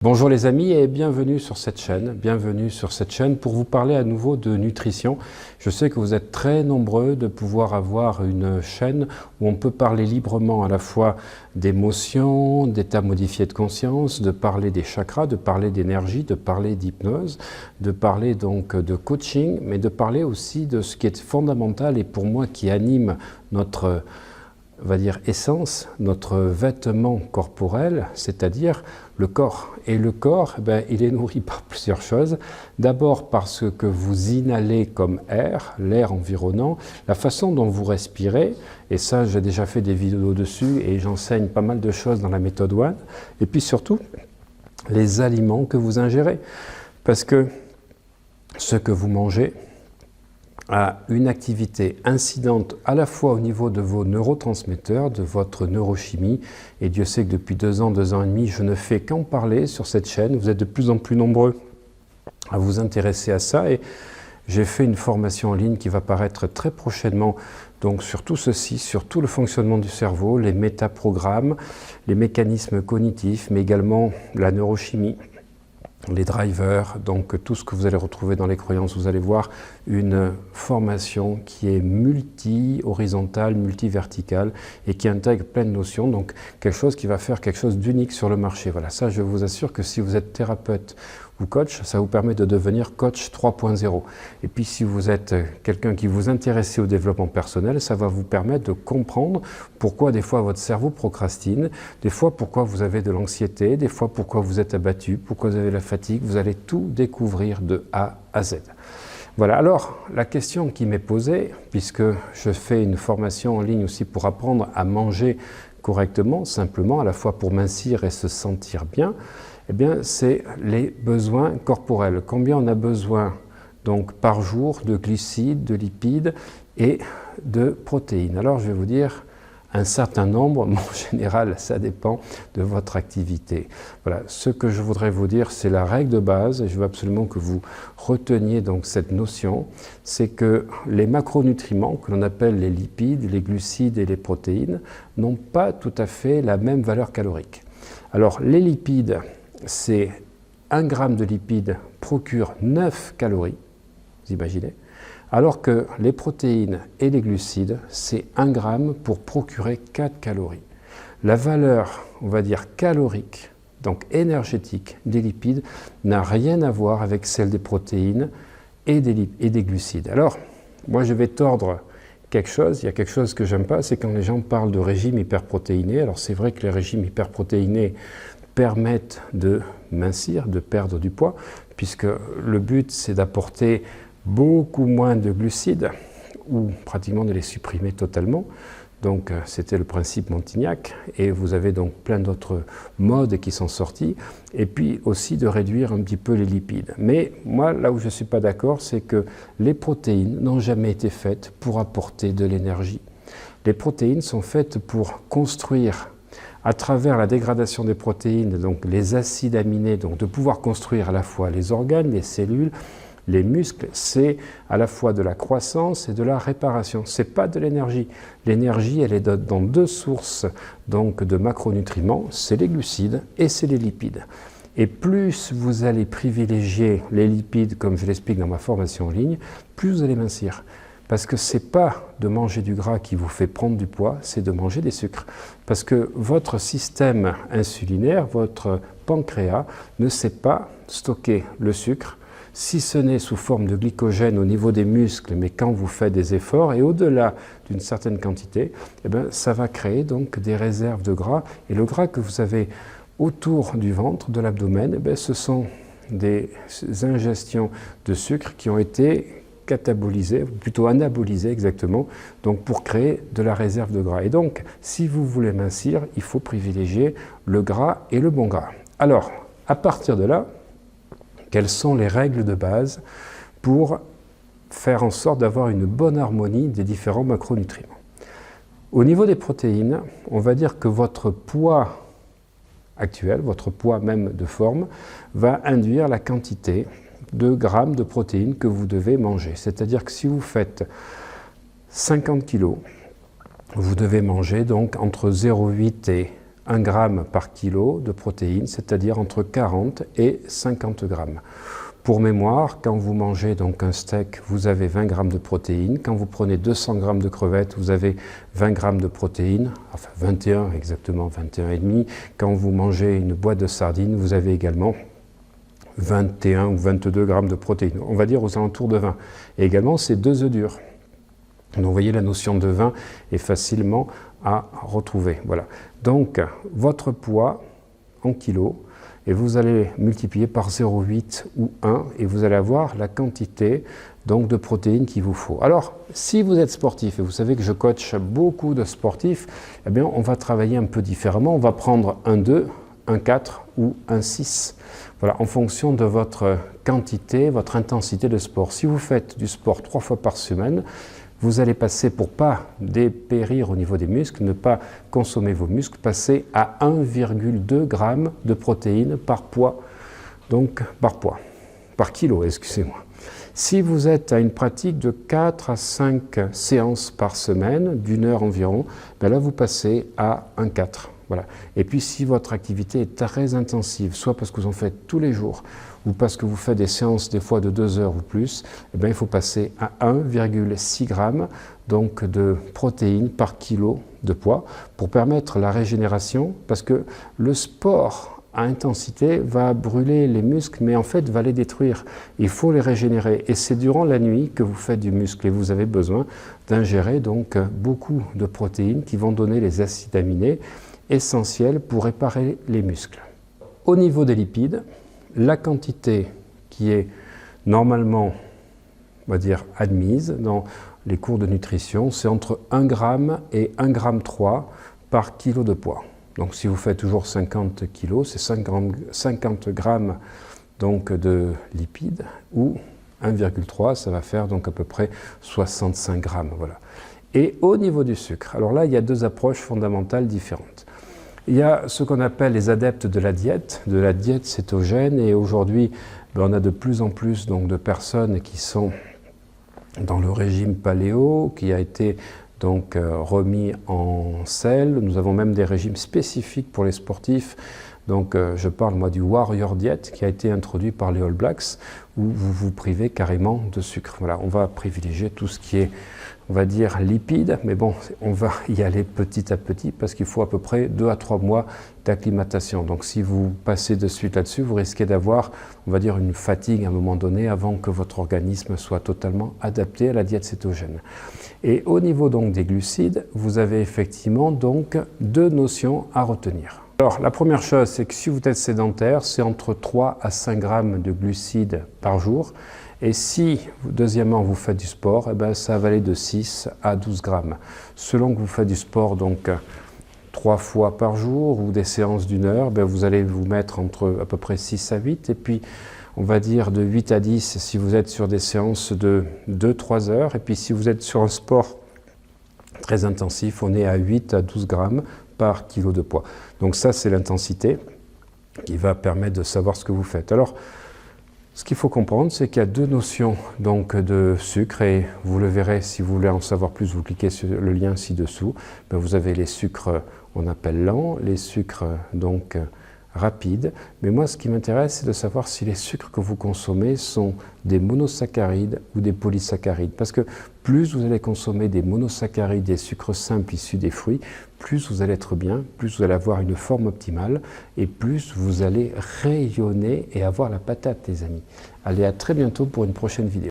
Bonjour les amis et bienvenue sur cette chaîne pour vous parler à nouveau de nutrition. Je sais que vous êtes très nombreux de pouvoir avoir une chaîne où on peut parler librement à la fois d'émotions, d'états modifiés de conscience, de parler des chakras, de parler d'énergie, de parler d'hypnose, de parler donc de coaching, mais de parler aussi de ce qui est fondamental et pour moi qui anime notre on va dire essence, notre vêtement corporel, c'est-à-dire le corps. Et le corps, il est nourri par plusieurs choses. D'abord parce que vous inhalez comme air, l'air environnant, la façon dont vous respirez, et ça j'ai déjà fait des vidéos dessus et j'enseigne pas mal de choses dans la méthode One, et puis surtout les aliments que vous ingérez. Parce que ce que vous mangez a une activité incidente à la fois au niveau de vos neurotransmetteurs, de votre neurochimie, et Dieu sait que depuis 2 ans et demi, je ne fais qu'en parler sur cette chaîne. Vous êtes de plus en plus nombreux à vous intéresser à ça, et j'ai fait une formation en ligne qui va paraître très prochainement, donc sur tout ceci, sur tout le fonctionnement du cerveau, les métaprogrammes, les mécanismes cognitifs, mais également la neurochimie, les drivers, donc tout ce que vous allez retrouver dans les croyances. Vous allez voir une formation qui est multi-horizontale, multi-verticale et qui intègre plein de notions, donc quelque chose qui va faire quelque chose d'unique sur le marché. Voilà, ça je vous assure que si vous êtes thérapeute ou coach, ça vous permet de devenir coach 3.0. Et puis si vous êtes quelqu'un qui vous intéresse au développement personnel, ça va vous permettre de comprendre pourquoi des fois votre cerveau procrastine, des fois pourquoi vous avez de l'anxiété, des fois pourquoi vous êtes abattu, pourquoi vous avez la fatigue. Vous allez tout découvrir de A à Z. Voilà, alors la question qui m'est posée, puisque je fais une formation en ligne aussi pour apprendre à manger correctement, simplement, à la fois pour mincir et se sentir bien, eh bien, c'est les besoins corporels. Combien on a besoin donc par jour de glucides, de lipides et de protéines? Alors, je vais vous dire un certain nombre, mais en général, ça dépend de votre activité. Voilà, ce que je voudrais vous dire, c'est la règle de base, et je veux absolument que vous reteniez donc cette notion, c'est que les macronutriments, que l'on appelle les lipides, les glucides et les protéines, n'ont pas tout à fait la même valeur calorique. Alors, les lipides, c'est 1 gramme de lipides procure 9 calories, vous imaginez, alors que les protéines et les glucides, c'est 1 gramme pour procurer 4 calories. La valeur, on va dire calorique, donc énergétique, des lipides n'a rien à voir avec celle des protéines et des glucides. Alors, moi je vais tordre quelque chose, il y a quelque chose que j'aime pas, c'est quand les gens parlent de régime hyperprotéiné. Alors c'est vrai que les régimes hyperprotéinés permettent de mincir, de perdre du poids, puisque le but c'est d'apporter beaucoup moins de glucides, ou pratiquement de les supprimer totalement. Donc c'était le principe Montignac, et vous avez donc plein d'autres modes qui sont sortis, et puis aussi de réduire un petit peu les lipides. Mais moi, là où je ne suis pas d'accord, c'est que les protéines n'ont jamais été faites pour apporter de l'énergie. Les protéines sont faites pour construire, à travers la dégradation des protéines, donc les acides aminés, donc de pouvoir construire à la fois les organes, les cellules, les muscles, c'est à la fois de la croissance et de la réparation. Ce n'est pas de l'énergie. L'énergie, elle est dans 2 sources donc, de macronutriments, c'est les glucides et c'est les lipides. Et plus vous allez privilégier les lipides, comme je l'explique dans ma formation en ligne, plus vous allez mincir. Parce que ce n'est pas de manger du gras qui vous fait prendre du poids, c'est de manger des sucres. Parce que votre système insulinaire, votre pancréas, ne sait pas stocker le sucre, si ce n'est sous forme de glycogène au niveau des muscles, mais quand vous faites des efforts, et au-delà d'une certaine quantité, eh bien, ça va créer donc des réserves de gras. Et le gras que vous avez autour du ventre, de l'abdomen, eh bien, ce sont des ingestions de sucre qui ont été catabolisées, plutôt anabolisées exactement, donc pour créer de la réserve de gras. Et donc, si vous voulez mincir, il faut privilégier le gras et le bon gras. Alors, à partir de là, quelles sont les règles de base pour faire en sorte d'avoir une bonne harmonie des différents macronutriments? Au niveau des protéines, on va dire que votre poids actuel, votre poids même de forme, va induire la quantité de grammes de protéines que vous devez manger. C'est-à-dire que si vous faites 50 kg, vous devez manger donc entre 0,8 et 1 gramme par kilo de protéines, c'est-à-dire entre 40 et 50 grammes. Pour mémoire, quand vous mangez donc un steak, vous avez 20 grammes de protéines. Quand vous prenez 200 grammes de crevettes, vous avez 20 grammes de protéines, enfin 21 exactement, 21,5. Quand vous mangez une boîte de sardines, vous avez également 21 ou 22 grammes de protéines. On va dire aux alentours de 20. Et également, c'est 2 œufs durs. Donc vous voyez, la notion de 20 est facilement à retrouver. Voilà. Donc, votre poids en kilos, et vous allez multiplier par 0,8 ou 1 et vous allez avoir la quantité donc, de protéines qu'il vous faut. Alors, si vous êtes sportif, et vous savez que je coach beaucoup de sportifs, eh bien, on va travailler un peu différemment. On va prendre un 2, un 4 ou un 6. Voilà, en fonction de votre quantité, votre intensité de sport. Si vous faites du sport 3 fois par semaine, vous allez passer, pour ne pas dépérir au niveau des muscles, ne pas consommer vos muscles, passer à 1,2 g de protéines par poids, donc par kilo, excusez-moi. Si vous êtes à une pratique de 4 à 5 séances par semaine, d'1 heure environ, ben là vous passez à 1,4. Voilà. Et puis si votre activité est très intensive, soit parce que vous en faites tous les jours, ou parce que vous faites des séances des fois de 2 heures ou plus, eh bien, il faut passer à 1,6 g donc de protéines par kilo de poids pour permettre la régénération, parce que le sport à intensité va brûler les muscles, mais en fait va les détruire. Il faut les régénérer et c'est durant la nuit que vous faites du muscle et vous avez besoin d'ingérer donc beaucoup de protéines qui vont donner les acides aminés essentiels pour réparer les muscles. Au niveau des lipides, la quantité qui est normalement, on va dire, admise dans les cours de nutrition, c'est entre 1 g et 1,3 g par kilo de poids. Donc si vous faites toujours 50 kg, c'est 50 grammes donc, de lipides, ou 1,3, ça va faire donc à peu près 65 grammes. Voilà. Et au niveau du sucre, alors là, il y a 2 approches fondamentales différentes. Il y a ce qu'on appelle les adeptes de la diète cétogène, et aujourd'hui, on a de plus en plus donc, de personnes qui sont dans le régime paléo, qui a été donc remis en selle. Nous avons même des régimes spécifiques pour les sportifs. Donc je parle moi du Warrior Diet qui a été introduit par les All Blacks, où vous vous privez carrément de sucre. Voilà, on va privilégier tout ce qui est, on va dire, lipides, mais bon, on va y aller petit à petit parce qu'il faut à peu près 2 à 3 mois d'acclimatation. Donc si vous passez de suite là-dessus, vous risquez d'avoir, on va dire, une fatigue à un moment donné avant que votre organisme soit totalement adapté à la diète cétogène. Et au niveau donc des glucides, vous avez effectivement donc 2 notions à retenir. Alors la première chose, c'est que si vous êtes sédentaire, c'est entre 3 à 5 grammes de glucides par jour. Et si, deuxièmement, vous faites du sport, eh ben, ça va aller de 6 à 12 grammes. Selon que vous faites du sport, donc 3 fois par jour ou des séances d'1 heure, ben, vous allez vous mettre entre à peu près 6 à 8. Et puis, on va dire de 8 à 10 si vous êtes sur des séances de 2-3 heures. Et puis, si vous êtes sur un sport très intensif, on est à 8 à 12 grammes par kilo de poids. Donc ça, c'est l'intensité qui va permettre de savoir ce que vous faites. Alors, ce qu'il faut comprendre, c'est qu'il y a 2 notions donc, de sucre, et vous le verrez si vous voulez en savoir plus, vous cliquez sur le lien ci-dessous. Ben, vous avez les sucres, on appelle lents, les sucres donc rapides. Mais moi, ce qui m'intéresse, c'est de savoir si les sucres que vous consommez sont des monosaccharides ou des polysaccharides. Parce que plus vous allez consommer des monosaccharides, des sucres simples issus des fruits, plus vous allez être bien, plus vous allez avoir une forme optimale et plus vous allez rayonner et avoir la patate, les amis. Allez, à très bientôt pour une prochaine vidéo.